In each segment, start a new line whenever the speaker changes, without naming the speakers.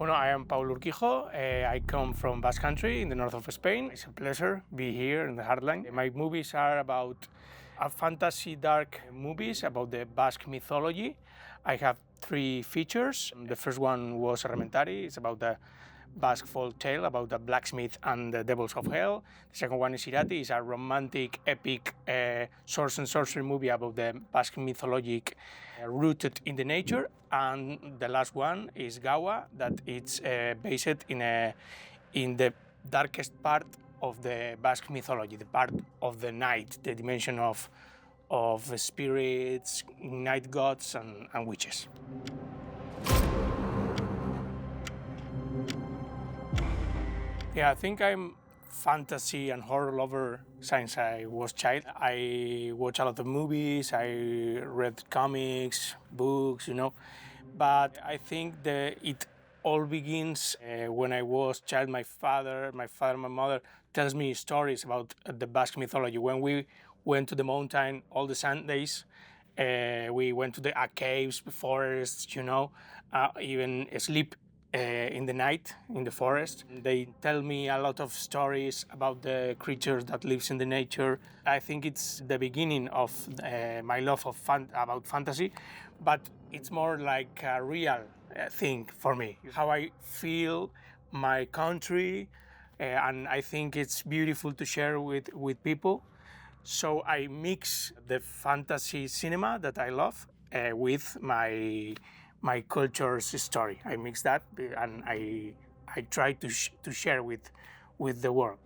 Bueno, I am Paul Urkijo. I come from Basque Country in the north of Spain. It's a pleasure to be here in the heartland. My movies are about fantasy dark movies about the Basque mythology. I have 3 features. The first one was Elementary. It's about the Basque folk tale about the blacksmith and the devils of hell. The second one is Irati. It's a romantic, epic sword and sorcery movie about the Basque mythology rooted in the nature. And the last one is Gaua, that it's based in the darkest part of the Basque mythology, the part of the night, the dimension of spirits, night gods, and witches. Yeah, I think I'm fantasy and horror lover since I was child. I watch a lot of movies, I read comics, books, But I think it all begins when I was child. My father, my mother tells me stories about the Basque mythology. When we went to the mountain all the Sundays, we went to the caves, forests, even sleep in the night in the forest. They tell me a lot of stories about the creatures that lives in the nature. I think it's the beginning of my love about fantasy, but it's more like a real thing for me. How I feel my country, and I think it's beautiful to share with people. So I mix the fantasy cinema that I love with my culture's story. I mix that and I try to share with the world.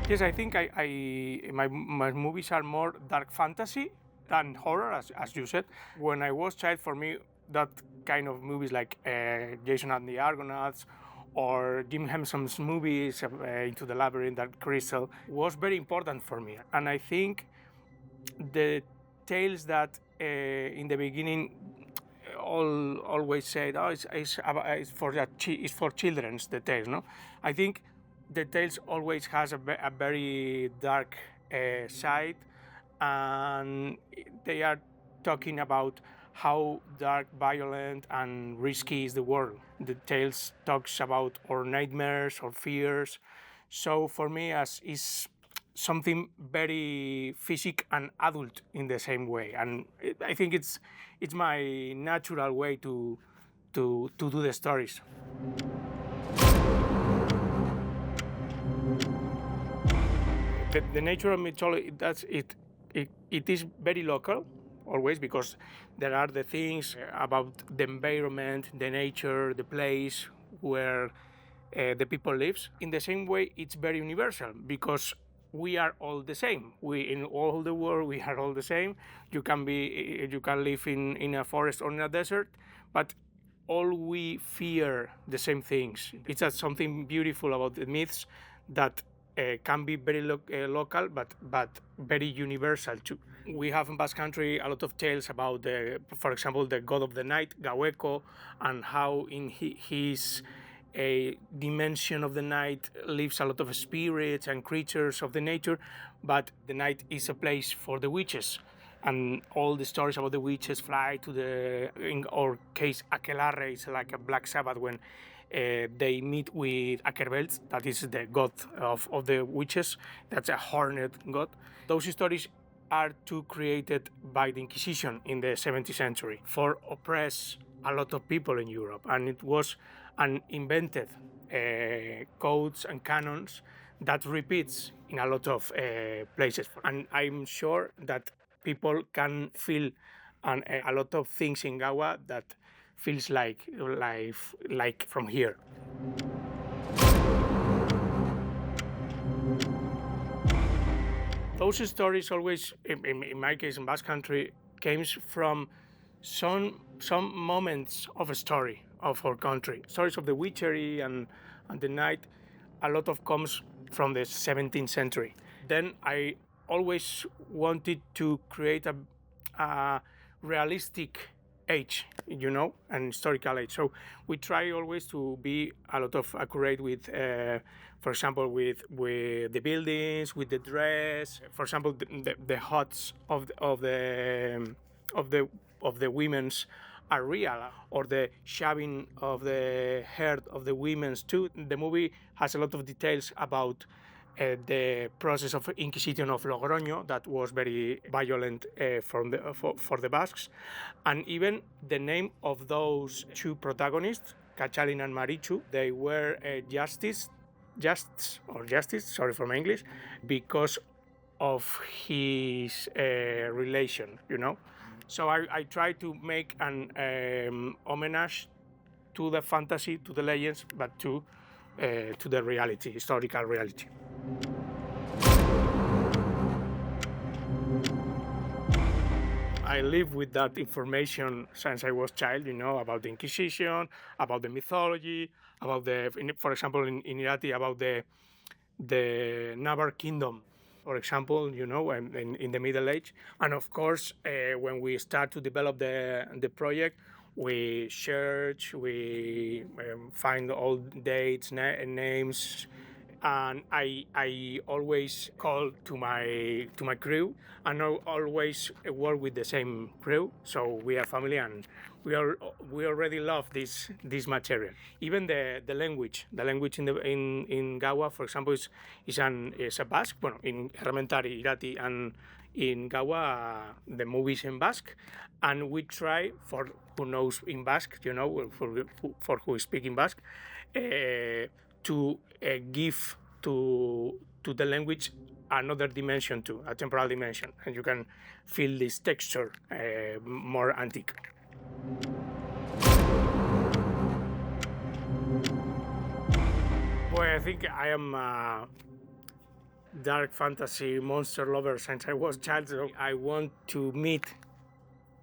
Yes, I think my movies are more dark fantasy than horror, as you said. When I was child, for me, that kind of movies like Jason and the Argonauts or Jim Henson's movies, Into the Labyrinth, Dark Crystal, was very important for me. And I think the tales that in the beginning always said, it's for children's, the tales, no? I think the tales always has a very dark side, and they are talking about how dark, violent, and risky is the world. The tales talks about our nightmares or fears. So for me, as is something very physical and adult in the same way, and I think it's my natural way to do the stories. The nature of mythology, it is very local always, because there are the things about the environment, the nature, the place where the people lives. In the same way, it's very universal because we are all the same. In all the world, we are all the same. You can live in a forest or in a desert, but all we fear the same things. It's just something beautiful about the myths that can be very local, but very universal too. We have in Basque Country a lot of tales about, for example, the god of the night, Gaueko, and how in his a dimension of the night lives a lot of spirits and creatures of the nature, but the night is a place for the witches. And all the stories about the witches fly to in our case, Aquelarre is like a Black Sabbath when they meet with Akerbelt, that is the god of the witches, that's a horned god. Those stories are created by the Inquisition in the 17th century for oppress a lot of people in Europe, and it was an invented codes and canons that repeats in a lot of places. And I'm sure that people can feel a lot of things in Gaua that feels like from here. Those stories always, in my case, in Basque Country, came from some moments of a story of our country. Stories of the witchery and the night, a lot of comes from the 17th century. Then I always wanted to create a realistic age, an historical age. So we try always to be a lot of accurate with, for example, with the buildings, with the dress. For example, the huts of the of the women's are real, or the shaving of the hair of the women's too. The movie has a lot of details about the process of Inquisition of Logroño that was very violent for the Basques, and even the name of those two protagonists, Cachalin and Marichu, they were justice, sorry for my English, because of his relation, you know. So I try to make an homage to the fantasy, to the legends, but to the reality, historical reality. I live with that information since I was a child, you know, about the Inquisition, about the mythology, about for example, in Irati, about the Navarre Kingdom, for example, you know, in the Middle Age. And of course, when we start to develop the project, we search, we find all dates, names, and I always call to my crew, and I always work with the same crew. So we are family, and we already love this material. Even the language in Gawa, for example, is a Basque. Bueno, in Hermentari, Irati, and in Gawa, the movies in Basque, and we try, for who knows in Basque, you know, for who speak in Basque, to give to the language another dimension too, a temporal dimension, and you can feel this texture more antique. Well, I think I am a dark fantasy monster lover since I was a child, so I want to meet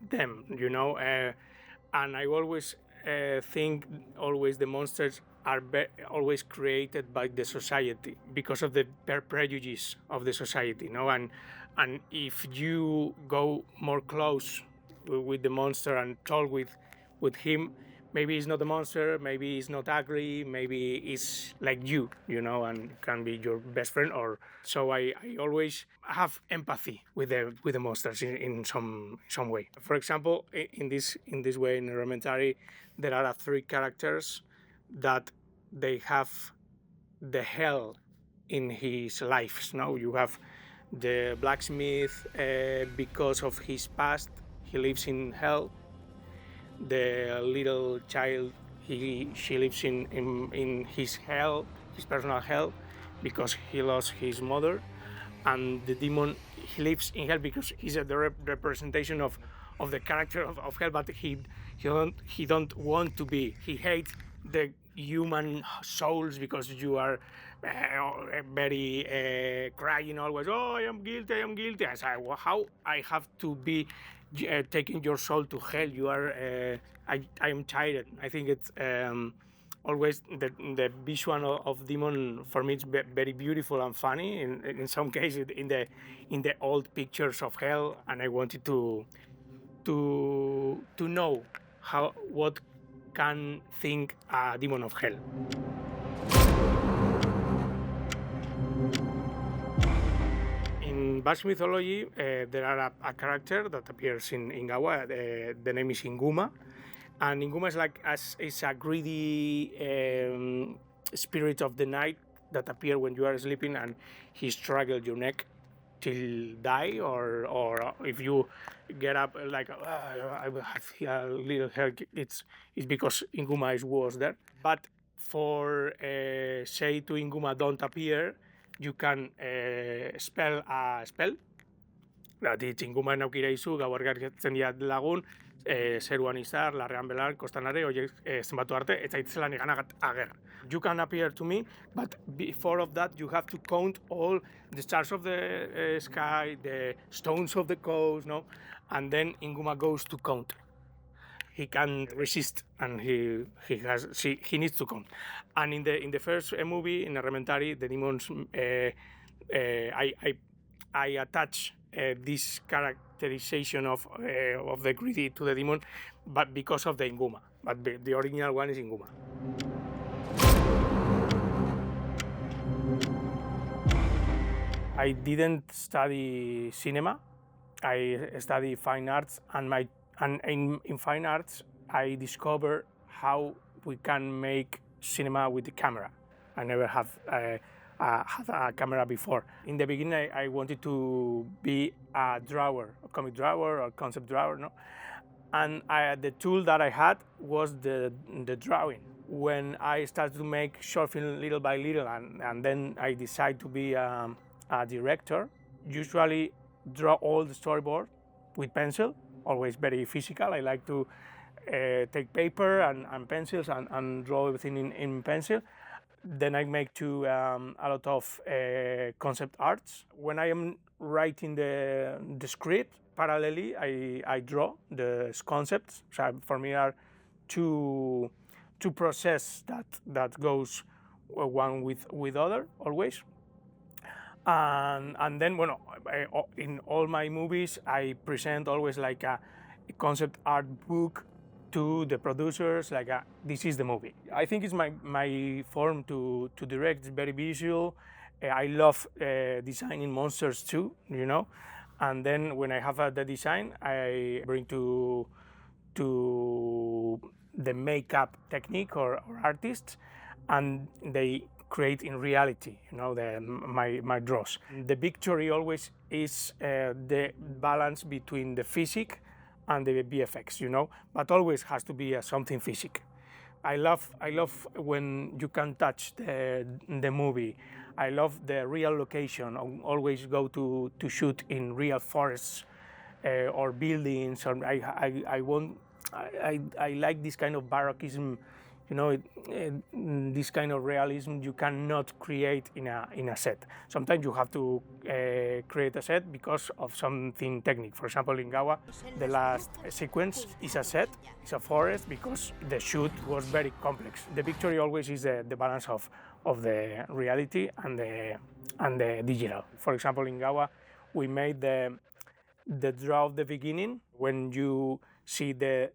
them, you know, and I always think the monsters are always created by the society because of the prejudice of the society, you know, and if you go more close with the monster and talk with him, maybe it's not a monster, maybe it's not ugly, maybe it's like you know, and can be your best friend. Or so I always have empathy with the monsters in some way. For example, in this way in Elementary, there are 3 characters that they have the hell in his life. Now you have the blacksmith, because of his past, he lives in hell. The little child, she lives in his hell, his personal hell, because he lost his mother. And the demon, he lives in hell because he's the representation of the character of hell, but he don't want to be. He hates the human souls because you are very crying always. Oh, I am guilty. I say, well, how I have to be taking your soul to hell? You are. I am tired. I think it's always the visual of demon for me. It's very beautiful and funny. In some cases, in the old pictures of hell, and I wanted to know what can think a demon of hell. In Basque mythology, there are a character that appears in Gawa. The name is Inguma, and Inguma is a greedy spirit of the night that appears when you are sleeping, and he struggles your neck till die, or if you get up like I have a little hair, it's because Inguma was there. But for say to Inguma don't appear, you can spell a spell that it's Inguma naukiraizu gauar gertzen diat lagun, zeruan izar, larrean belar, kostanare, horiek zenbatu arte, ez zaitzela niganak ager. You can appear to me, but before of that, you have to count all the stars of the sky, the stones of the coast, no? And then Inguma goes to count. He can resist, and he needs to count. And in the first movie, in Elementary, the demons, I attach this characterization of the greedy to the demon, but because of the Inguma. But the original one is Inguma. I didn't study cinema, I study fine arts, and in fine arts I discover how we can make cinema with the camera. I never have had a camera before. In the beginning, I wanted to be a drawer, a comic drawer or concept drawer, no? And the tool that I had was the drawing. When I started to make short film little by little, and then I decided to be a director, usually draw all the storyboard with pencil, always very physical. I like to take paper and pencils and draw everything in pencil. Then I make a lot of concept arts. When I am writing the script, parallelly I draw the concepts. So for me are two process that goes one with other always. And then in all my movies I present always like a concept art book to the producers, like this is the movie. I think it's my form to direct. It's very visual. I love designing monsters too, you know. And then when I have the design, I bring to the makeup technique or artists, and they create in reality, you know, my draws. The victory always is the balance between the physics and the VFX, you know, but always has to be something physical. I love when you can touch the movie. I love the real location. I always go to shoot in real forests or buildings. Or I like this kind of baroquism, you know, this kind of realism you cannot create in a set. Sometimes you have to create a set because of something technical. For example, in Gawa, the last sequence is a set, it's a forest, because the shoot was very complex. The victory always is the balance of the reality and the digital. For example, in Gawa, we made the draw of the beginning when you see the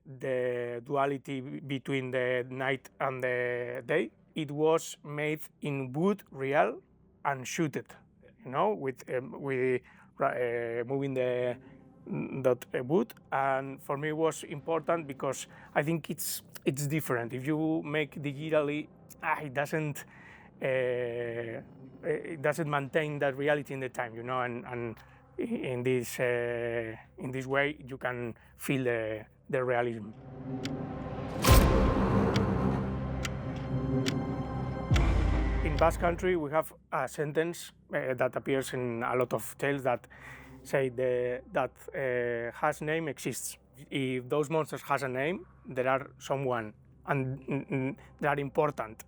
duality between the night and the day. It was made in wood, real, and shooted, you know, with moving the wood. And for me, it was important because I think it's different. If you make digitally, it doesn't maintain that reality in the time, you know, and in this way you can feel the realism. In Basque Country we have a sentence that appears in a lot of tales that say that has name exists. If those monsters has a name, there are someone, and they are important.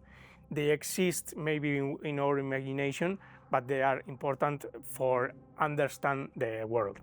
They exist maybe in our imagination, but they are important for understand the world.